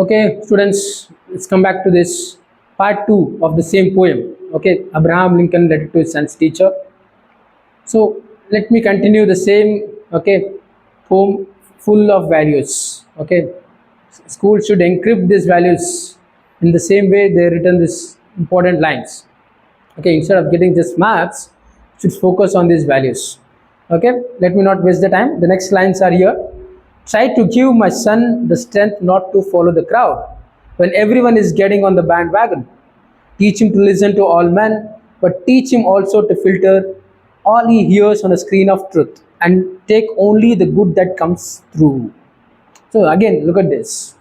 Okay, students, let's come back to this part 2 of the same poem. Okay, Abraham Lincoln letter to his son's teacher. So let me continue the same. Okay, poem full of values. Okay, school should encrypt these values in the same way they written these important lines. Okay, instead of getting just marks, should focus on these values. Okay, let me not waste the time. The next lines are here. Try to give my son the strength not to follow the crowd when everyone is getting on the bandwagon. Teach him to listen to all men, but teach him also to filter all he hears on a screen of truth and take only the good that comes through. So again, look at this.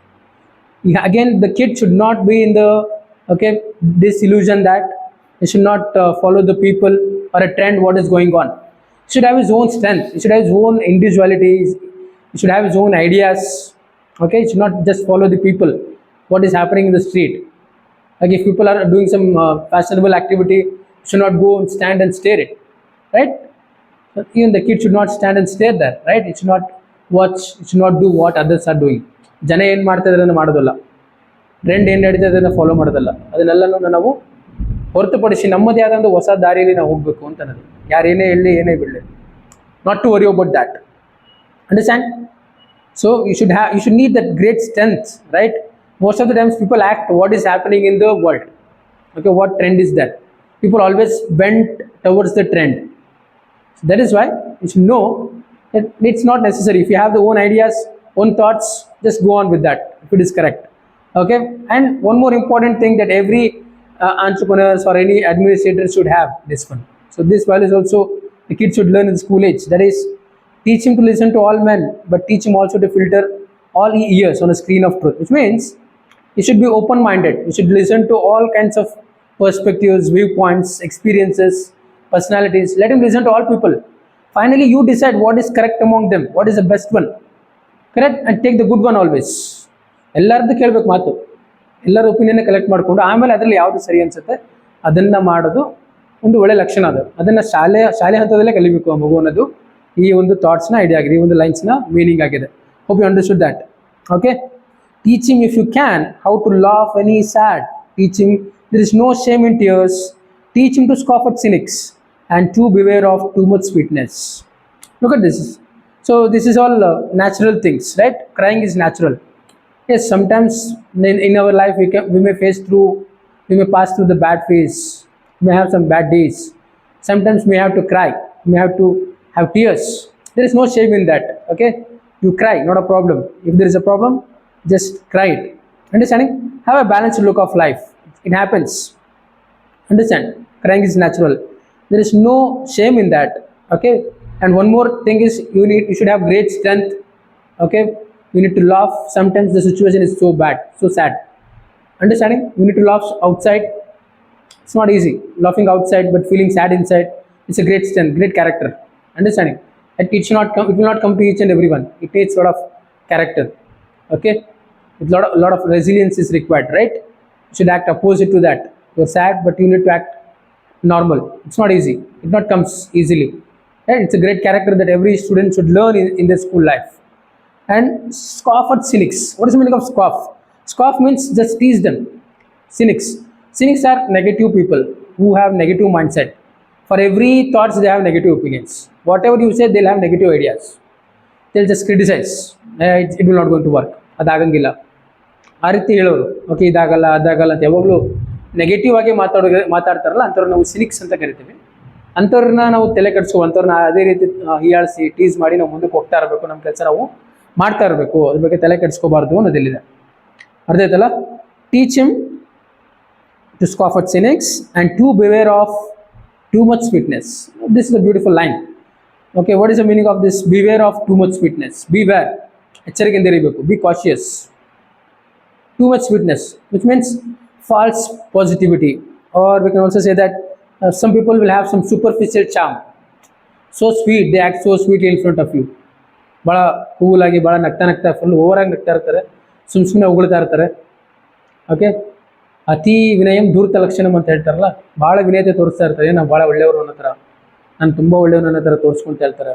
Again, the kid should not be in the disillusion that he should not follow the people or a trend what is going on. He should have his own strength. He should have his own individuality. He should have his own ideas. Okay, he should not just follow the people. What is happening in the street? Like if people are doing some fashionable activity, should not go and stand and stare it, right? So even the kid should not stand and stare there, right? It should not watch. It should not do what others are doing. ಜನ ಏನು ಮಾಡ್ತಾ ಇದ್ದಾರೆ ಮಾಡೋದಲ್ಲ, trend ಏನು ನಡೀತಾ ಇದೆ follow ಮಾಡೋದಲ್ಲ, ಅದನ್ನೆಲ್ಲನೂ ನಾವು ಹೊರತುಪಡಿಸಿ ನಮ್ಮದೇ ಆದ ಒಂದು ಹೊಸ ದಾರಿಯಲ್ಲಿ ನಾವು ಹೋಗಬೇಕು ಅಂತ ಅನ್ನೋದು. ಯಾರು ಏನೇ ಹೇಳಿ ಏನೇ ಬಿಡಲಿ, not to worry about that. Understand? So you should need that great strength, right? Most of the times people act what is happening in the world. Okay, what trend is that? People always bend towards the trend. So that is why you should know that it's not necessary. If you have the own ideas, own thoughts, just go on with that if it is correct. Okay, and one more important thing that every entrepreneurs or any administrator should have this one. So this value is also the kids should learn in school age. That is, teach him to listen to all men, but teach him also to filter all he hears on a screen of truth, which means he should be open-minded. He should listen to all kinds of perspectives, viewpoints, experiences, personalities. Let him listen to all people. Finally, you decide what is correct among them, what is the best one. Correct? And take the good one always. ಎಲ್ಲರದ್ದು ಕೇಳಬೇಕು ಮಾತು, ಎಲ್ಲರ opinion collect ಮಾಡಿಕೊಂಡು ಆಮೇಲೆ ಅದರಲ್ಲಿ ಯಾವುದು ಸರಿ ಅನ್ಸುತ್ತೆ ಅದನ್ನು ಮಾಡೋದು ಒಂದು ಒಳ್ಳೆ ಲಕ್ಷಣ. ಅದನ್ನು ಶಾಲೆ ಹಂತದಲ್ಲೇ ಕಲಿಬೇಕು ಆ ಮಗು ಅನ್ನೋದು ಈ ಒಂದು ಥಾಟ್ಸ್ನ ಐಡಿಯಾ ಆಗಿದೆ, ಈ ಒಂದು ಲೈನ್ಸ್ನ ಮೀನಿಂಗ್ ಆಗಿದೆ. Hope you understood that. Okay, teach him if you can how to laugh when he is sad. Teach him there is no shame in tears. Teach him to scoff at cynics and to beware of too much sweetness. Look at this. So this is all natural things, right? Crying is natural. Yes, sometimes in our life we may pass through the bad phase. We may have some bad days. Sometimes we have to cry. We have to have tears. There is no shame in that. Okay, you cry, not a problem. If there is a problem, just cry it. Understanding? Have a balanced look of life. It happens. Understand? Crying is natural. There is no shame in that. Okay, and one more thing is you should have great strength. Okay, you need to laugh. Sometimes the situation is so bad, so sad. Understanding? You need to laugh outside. It's not easy laughing outside but feeling sad inside. It's a great strength, great character. Understanding? It will not come to each and everyone. It needs a lot of character. Okay, with a lot of resilience is required, right? You should act opposite to that. You're sad but you need to act normal. It's not easy. It not comes easily, right? It's a great character that every student should learn in their school life. And scoff at cynics. What is the meaning of scoff? Scoff means just tease them. Cynics are negative people who have negative mindset. For every thoughts they have negative opinions. Whatever you say, they'll have negative ideas. They'll just criticize. It will not going to work. ಅದಾಗಂಗಿಲ್ಲ ಆ ರೀತಿ ಹೇಳೋರು. Okay, ಇದಾಗಲ್ಲ ಅದಾಗಲ್ಲ ಅಂತ ಯಾವಾಗಲೂ negative ಆಗಿ ಮಾತಾಡ್ತಾರಲ್ಲ ಅಂಥವ್ರು ನಾವು ಸಿನಿಕ್ಸ್ ಅಂತ ಕರಿತೀವಿ. ಅಂಥವ್ರನ್ನ ನಾವು ತಲೆ ಅಂಥವ್ರನ್ನ ಅದೇ ರೀತಿ ಹೀಯಾಳಿಸಿ ಟೀಸ್ ಮಾಡಿ ನಾವು ಮುಂದಕ್ಕೆ ಹೋಗ್ತಾ ಇರಬೇಕು. ನಮ್ಮ ಕೆಲಸ ನಾವು ಮಾಡ್ತಾ ಇರಬೇಕು. ಅದ್ರ ಬಗ್ಗೆ ತಲೆ ಕೆಡಿಸ್ಕೋಬಾರ್ದು ಅನ್ನೋದಿಲ್ಲಿದೆ. ಅರ್ಥ ಆಯ್ತಲ್ಲ? Teach him to scoff at cynics and to beware of too much sweetness. This is a beautiful line. Okay, what is the meaning of this? Beware of too much sweetness. Beware. ಎಚ್ಚರಿಕೆಯಿಂದ ಇರಬೇಕು. Be cautious. Too much sweetness, which means false positivity, or we can also say that some people will have some superficial charm. So sweet, they act so sweetly in front of you. ಭಾಳ cool ಆಗಿ ಭಾಳ ನಗ್ತಾ full ಓವರಾಗಿ ನಗ್ತಾ ಇರ್ತಾರೆ, ಸುಮ್ಮನೆ ಉಗುಳ್ತಾ ಇರ್ತಾರೆ. Okay, ಅತಿ ವಿನಯಂ ಧೂರ್ತ ಲಕ್ಷಣಂ ಅಂತ ಹೇಳ್ತಾರಲ್ಲ, ಭಾಳ ವಿನಯತೆ ತೋರಿಸ್ತಾ ಇರ್ತಾರೆ. ನಾವು ಭಾಳ ಒಳ್ಳೆಯವರು ಅನ್ನೋ ಥರ, ನಾನು ತುಂಬ ಒಳ್ಳೆಯವರು ಅನ್ನೋ ಥರ ತೋರಿಸ್ಕೊಂತ ಹೇಳ್ತಾರೆ.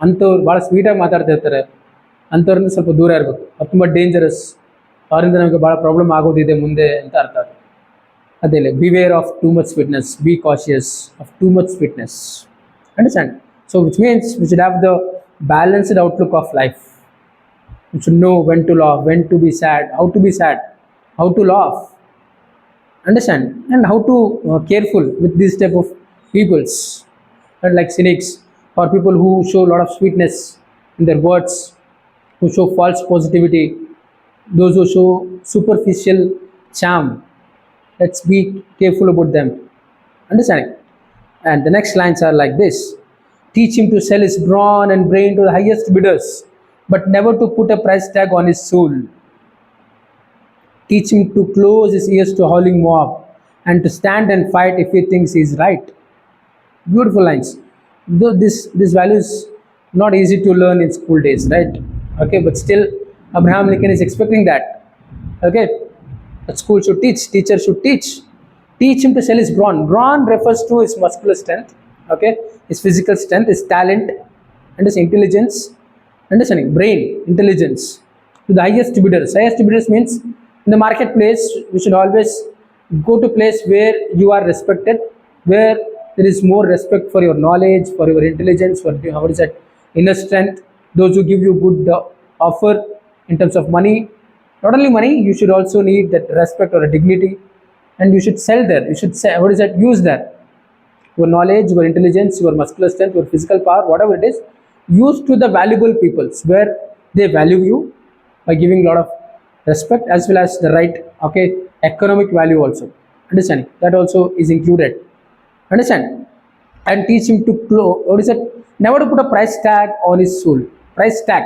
ಅಂಥವ್ರು ಭಾಳ ಸ್ವೀಟಾಗಿ ಮಾತಾಡ್ತಾ ಇರ್ತಾರೆ. ಅಂಥವ್ರಿಂದ ಸ್ವಲ್ಪ ದೂರ ಇರಬೇಕು. ಅವ್ರು ತುಂಬ ಡೇಂಜರಸ್. ಅವರಿಂದ ನಮಗೆ ಭಾಳ ಪ್ರಾಬ್ಲಮ್ ಆಗೋದಿದೆ ಮುಂದೆ ಅಂತ ಅರ್ಥ. ಅದೇ beware of too much sweetness, B cautious of too much sweetness. Understand? So which means we should have the balanced outlook of life. We should know when to laugh, when to be sad, how to laugh. Understand? And how to careful with these type of peoples, and like cynics or people who show a lot of sweetness in their words, who show false positivity, those who show superficial charm. Let's be careful about them. Understand? And the next lines are like this: teach him to sell his brawn and brain to the highest bidders, but never to put a price tag on his soul. Teach him to close his ears to howling mob and to stand and fight if he thinks he is right. Beautiful lines. Though this value is not easy to learn in school days, right? Okay, but still Abraham Lincoln is expecting that. Okay, a school should teach, teacher should teach. Teach him to sell his brawn. Brawn refers to his muscular strength, okay, his physical strength, his talent, and his intelligence. Understanding? Brain, intelligence, to the highest bidders. Highest bidders means in the marketplace we should always go to place where you are respected, where there is more respect for your knowledge, for your intelligence, for what is that inner strength. Those who give you good offer in terms of money. Not only money, you should also need that respect or a dignity, and you should sell there. You should say, what is that? Use that. Your knowledge, your intelligence, your muscular strength, your physical power, whatever it is, used to the valuable peoples where they value you by giving a lot of respect, as well as the right, okay, economic value also. Understanding? That also is included. Understand? And teach him to what is it? Never to put a price tag on his soul. Price tag,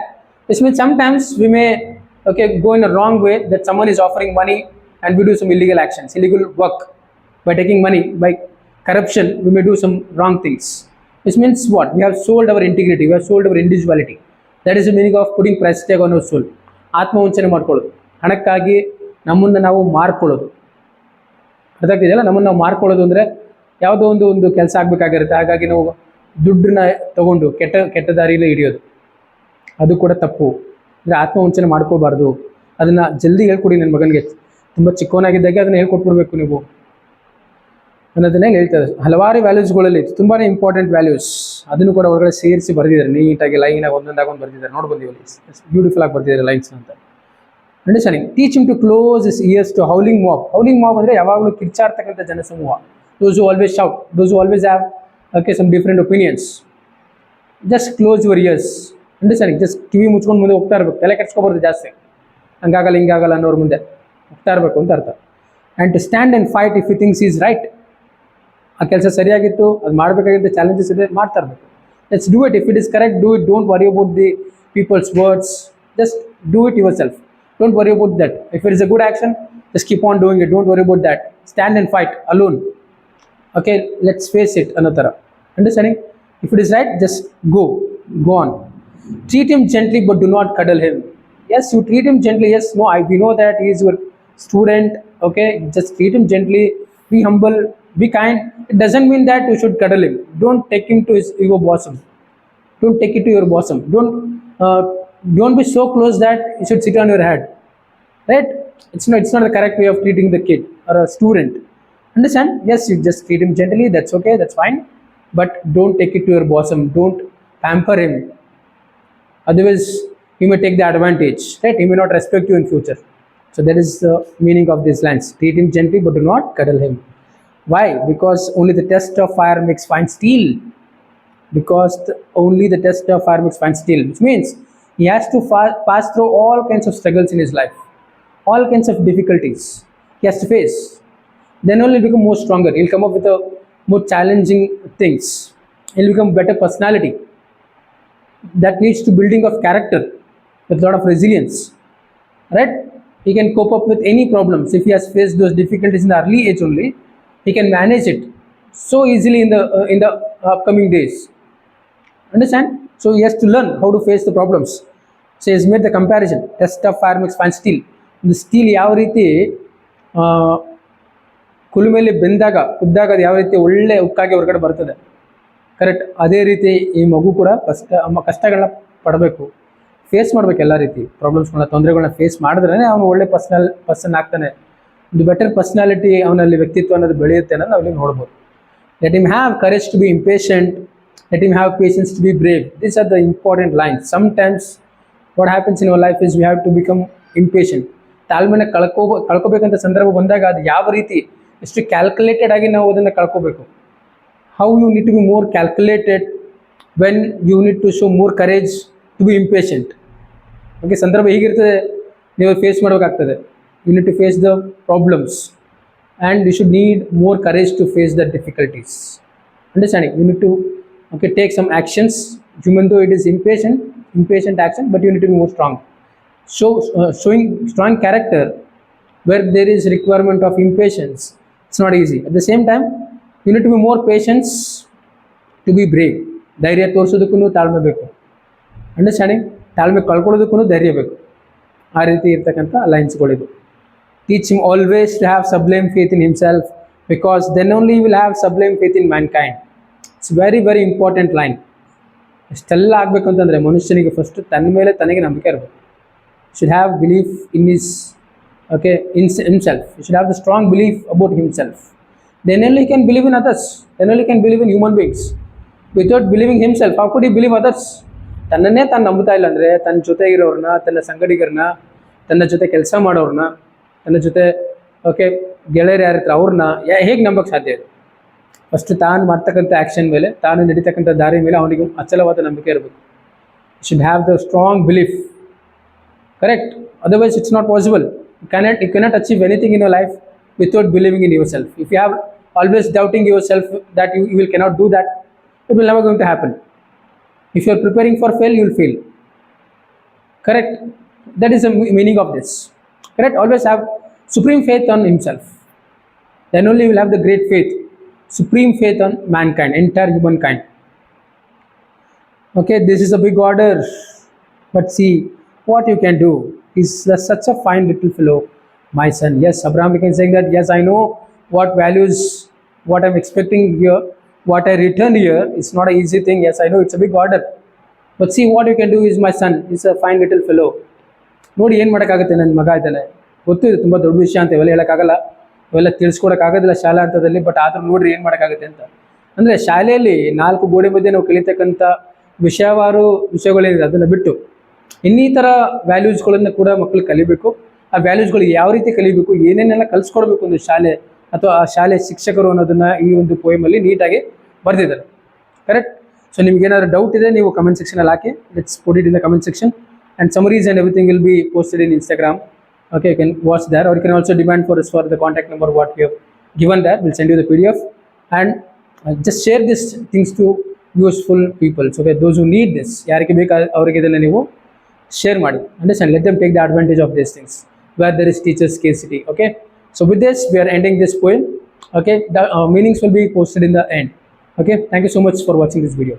which means sometimes we may, okay, go in a wrong way, that someone is offering money and we do some illegal actions, illegal work. By taking money, by corruption, we may do some wrong things. Which means what? We have sold our integrity, we have sold our individuality. That is the meaning of putting price tag on our soul. ಆತ್ಮವಂಚನೆ ಮಾಡ್ಕೊಳ್ಳೋದು, ಹಣಕ್ಕಾಗಿ ನಮ್ಮನ್ನು ನಾವು ಮಾರ್ಕೊಳ್ಳೋದು. ಅರ್ಥ ಆಗ್ತಿದೆಯಲ್ಲ? ನಮ್ಮನ್ನು ನಾವು ಮಾರ್ಕೊಳ್ಳೋದು ಅಂದರೆ ಯಾವುದೋ ಒಂದು ಕೆಲಸ ಆಗಬೇಕಾಗಿರುತ್ತೆ, ಹಾಗಾಗಿ ನಾವು ದುಡ್ಡನ್ನ ತಗೊಂಡು ಕೆಟ್ಟ ದಾರಿಯಲ್ಲಿ ಹಿಡಿಯೋದು, ಅದು ಕೂಡ ತಪ್ಪು. ಅಂದರೆ ಆತ್ಮವಂಚನೆ ಮಾಡ್ಕೋಬಾರ್ದು. ಅದನ್ನು ಜಲ್ದಿ ಹೇಳ್ಕೊಡಿ ನನ್ನ ಮಗನಿಗೆ, ತುಂಬ ಚಿಕ್ಕವನಾಗಿದ್ದಾಗೆ ಅದನ್ನು ಹೇಳ್ಕೊಟ್ಬಿಡ್ಬೇಕು ನೀವು ಅನ್ನೋದನ್ನೇ ಹೇಳ್ತಾರೆ. ಹಲವಾರು ವ್ಯಾಲ್ಯೂಸ್ಗಳಲ್ಲಿ ತುಂಬಾ ಇಂಪಾರ್ಟೆಂಟ್ ವ್ಯಾಲ್ಯೂಸ್, ಅದನ್ನು ಕೂಡ ಹೊರಗಡೆ ಸೇರಿಸಿ ಬರೆದಿದ್ದಾರೆ ನೀಟಾಗಿ, ಲೈನಾಗಿ ಒಂದೊಂದಾಗೊಂಡು ಬರೆದಿದ್ದಾರೆ. ನೋಡ್ಬೋದು ಇಲ್ಲಿ ಬ್ಯೂಟಿಫುಲ್ ಆಗಿ ಬರೆದಿದ್ದಾರೆ ಲೈನ್ಸ್ ಅಂತ. Understanding? Teach him to close his ears to howling mob. Howling mob ಅಂದರೆ ಯಾವಾಗಲೂ ಕಿರ್ಚಾಡ್ತಕ್ಕಂಥ ಜನಸಮೂಹ. Those who always shout, those who always have, okay, some different opinions. Just close your ears. Understanding? Just ಕಿವಿ ಮುಚ್ಕೊಂಡು ಮುಂದೆ ಹೋಗ್ತಾ ಇರಬೇಕು, ತಲೆ ಕೆಡ್ಸ್ಕೊಬಾರ್ದು ಜಾಸ್ತಿ. ಹಂಗಾಗಲ್ಲ ಹಿಂಗಾಗಲ್ಲ ಅನ್ನೋರು ಮುಂದೆ ಹೋಗ್ತಾ ಇರಬೇಕು ಅಂತ ಅರ್ಥ. And to stand and fight if you thinks is right. ಆ ಕೆಲಸ ಸರಿಯಾಗಿತ್ತು, ಅದು ಮಾಡಬೇಕಾಗಿದ್ದ ಚಾಲೆಂಜಸ್ ಇದೆ, ಮಾಡ್ತಾ ಇರಬೇಕು. Let's do it. If it is correct, do it. Don't worry about the peoples words, just do it yourself. Don't worry about that. If it is a good action, just keep on doing it. Don't worry about that. Stand and fight alone. Okay, let's face it. Another. Understanding? If it is right, just go on. Treat him gently, but do not cuddle him. Yes, you treat him gently. Yes, no, we know that he is your student. Okay, just treat him gently. Be humble. Be kind. It doesn't mean that you should cuddle him. Don't take him to your bosom. Don't take it to your bosom. Don't be so close that you should sit on your head, right? It's not the correct way of treating the kid or a student. Understand? Yes, you just treat him gently, that's okay, that's fine, but don't take it to your bosom. Don't pamper him, otherwise he may take the advantage, right? He may not respect you in future. So that is the meaning of these lines. Treat him gently, but do not cuddle him. Why? Because only the test of fire makes fine steel. Only the test of fire makes fine steel, which means he has to pass through all kinds of struggles in his life, all kinds of difficulties he has to face. Then only he'll become more stronger. He'll come up with a more challenging things. He'll become better personality. That leads to building of character with a lot of resilience, right? He can cope up with any problems. If he has faced those difficulties in the early age only, he can manage it so easily in the upcoming days. Understand? So he has to learn how to face the problems. So he has made the comparison. Test of fire makes fine steel. The steel ಯಾವ ರೀತಿ ಕುಲುಮೆಯಲ್ಲಿ ಕುದ್ದಾಗ ಅದು ಯಾವ ರೀತಿ ಒಳ್ಳೆ ಉಕ್ಕಾಗಿ ಹೊರಗಡೆ ಬರ್ತದೆ, correct? ಅದೇ ರೀತಿ ಈ ಮಗು ಕೂಡ ಕಷ್ಟಗಳನ್ನ ಪಡಬೇಕು. ಫೇಸ್ ಮಾಡ್ಬೇಕು ಎಲ್ಲ ರೀತಿ ಪ್ರಾಬ್ಲಮ್ಸ್ಗಳನ್ನ, ತೊಂದರೆಗಳನ್ನ ಫೇಸ್ ಮಾಡಿದ್ರೆ ಅವನು ಒಳ್ಳೆ ಪರ್ಸನ್ ಆಗ್ತಾನೆ, ಒಂದು ಬೆಟರ್ ಪರ್ಸನಾಲಿಟಿ ಅವನಲ್ಲಿ ವ್ಯಕ್ತಿತ್ವ ಅನ್ನೋದು ಬೆಳೆಯುತ್ತೆ ಅನ್ನೋದು ನಾವು ಇಲ್ಲಿ ನೋಡ್ಬೋದು. Let him have courage to be impatient, let him have patience to be brave. These are the important lines. Sometimes what happens in our life is we have to become impatient. ತಾಳ್ಮೆನ ಕಳ್ಕೋಬೇಕಂತ ಸಂದರ್ಭ ಬಂದಾಗ ಅದು ಯಾವ ರೀತಿ ಎಷ್ಟು calculated ಆಗಿ ನಾವು ಅದನ್ನು ಕಳ್ಕೋಬೇಕು. How you need to be more calculated when you need to show more courage to be impatient. Okay, ಸಂದರ್ಭ ಹೀಗಿರ್ತದೆ, ನೀವು ಫೇಸ್ ಮಾಡಬೇಕಾಗ್ತದೆ. You need to face the problems and you should need more courage to face the difficulties. Understanding, you need to take some actions, even though it is impatient action, but you need to be more strong. Showing strong character where there is requirement of impatience, it's not easy. At the same time, you need to be more patience to be brave. ಧೈರ್ಯ ತೋರಿಸೋದಕ್ಕೂ ತಾಳ್ಮೆ ಬೇಕು. Understanding, ತಾಳ್ಮೆ ಕಳ್ಕೊಳ್ಳೋದಕ್ಕೂ ಧೈರ್ಯ ಬೇಕು. ಆ ರೀತಿ ಇರ್ತಕ್ಕಂಥ ಲೈನ್ಸ್ಗಳಿದು. Teach him always to have sublime faith in himself, because then only he will have sublime faith in mankind. It's very very important line. ಇಷ್ಟೆಲ್ಲ ಆಗಬೇಕು ಅಂತಂದರೆ ಮನುಷ್ಯನಿಗೆ ಫಸ್ಟ್ ತನ್ನ ಮೇಲೆ ತನಗೆ ನಂಬಿಕೆ ಇರಬೇಕು. Should have belief in his in himself. He should have the strong belief about himself. Then only he can believe in others. Then only he can believe in human beings. Without believing himself, how could he believe others? ತನ್ನನ್ನೇ ತಾನು ನಂಬುತ್ತಾ ಇಲ್ಲ ಅಂದರೆ ತನ್ನ ಜೊತೆ ಇರೋರನ್ನ, ತನ್ನ ಸಂಗಡಿಗರನ್ನ, ತನ್ನ ಜೊತೆ ಕೆಲಸ ಮಾಡೋರನ್ನ, ತನ್ನ ಜೊತೆ ಗೆಳೆಯರು ಯಾರಿರ್ತಾರೆ ಅವ್ರನ್ನ ಹೇಗೆ ನಂಬಕ್ಕೆ ಸಾಧ್ಯ ಇದೆ? ಫಸ್ಟ್ ತಾನು ಮಾಡ್ತಕ್ಕಂಥ ಆ್ಯಕ್ಷನ್ ಮೇಲೆ, ತಾನು ನಡೀತಕ್ಕಂಥ ದಾರಿ ಮೇಲೆ ಅವನಿಗೆ ಅಚಲವಾದ ನಂಬಿಕೆ ಇರಬೇಕು. Should have the strong belief. Correct, otherwise it's not possible. You cannot achieve anything in your life without believing in yourself. If you have always doubting yourself that you cannot do that, it will never going to happen. If you are preparing for fail, you will fail. Correct, that is the meaning of this. Correct, always have supreme faith on himself. Then only you will have the great faith, supreme faith on mankind, entire humankind. Okay, this is a big order, but see what you can do. He's such a fine little fellow, my son. Yes, Abraham Lincoln saying that, yes, I know what values, what I'm expecting here, what I returned here. It's not an easy thing. Yes, I know it's a big order, but see what you can do is, my son, he's a fine little fellow. ನೋಡಿ ಏನು ಮಾಡೋಕ್ಕಾಗುತ್ತೆ, ನನ್ನ ಮಗ ಇದ್ದಾನೆ, ಗೊತ್ತು ಇದು ತುಂಬ ದೊಡ್ಡ ವಿಷಯ ಅಂತ ಇವೆಲ್ಲ ಹೇಳೋಕ್ಕಾಗಲ್ಲ, ಇವೆಲ್ಲ ತಿಳಿಸ್ಕೊಡೋಕ್ಕಾಗೋದಿಲ್ಲ ಶಾಲಾ ಹಂತದಲ್ಲಿ, ಬಟ್ ಆದರೂ ನೋಡ್ರಿ ಏನು ಮಾಡೋಕ್ಕಾಗುತ್ತೆ ಅಂತ. ಅಂದರೆ ಶಾಲೆಯಲ್ಲಿ 4 ಗೋಡೆ ಮಧ್ಯೆ ನಾವು ಕಲಿತಕ್ಕಂಥ ವಿಷಯಗಳೇನಿದೆ ಅದನ್ನು ಬಿಟ್ಟು ಇನ್ನಿತರ ವ್ಯಾಲ್ಯೂಸ್ಗಳನ್ನು ಕೂಡ ಮಕ್ಕಳು ಕಲಿಬೇಕು. ಆ ವ್ಯಾಲ್ಯೂಸ್ಗಳು ಯಾವ ರೀತಿ ಕಲಿಬೇಕು, ಏನೇನೆಲ್ಲ ಕಲಿಸ್ಕೊಡ್ಬೇಕು ಒಂದು ಶಾಲೆ ಅಥವಾ ಆ ಶಾಲೆ ಶಿಕ್ಷಕರು ಅನ್ನೋದನ್ನು ಈ ಒಂದು ಪೋಯಮಲ್ಲಿ ನೀಟಾಗಿ ಬರೆದಿದ್ದಾರೆ. ಕರೆಕ್ಟ್. ಸೊ ನಿಮ್ಗೇನಾದರೂ ಡೌಟ್ ಇದೆ ನೀವು ಕಮೆಂಟ್ ಸೆಕ್ಷನಲ್ಲಿ ಹಾಕಿ, let's put it in the comment section, and summaries and everything will be posted in Instagram. Okay, you can watch there, or you can also demand for us for the contact number what we have given there. We'll send you the PDF, and just share these things to useful people. So those who need this, ಯಾರಿಗೆ ಬೇಕು ಅವರಿಗೆ ಇದನ್ನು ನೀವು share ಮಾಡಿ. Understand, let them take the advantage of these things where there is teacher scarcity. Okay, so with this we are ending this poem. Okay, the meanings will be posted in the end. Okay, thank you so much for watching this video.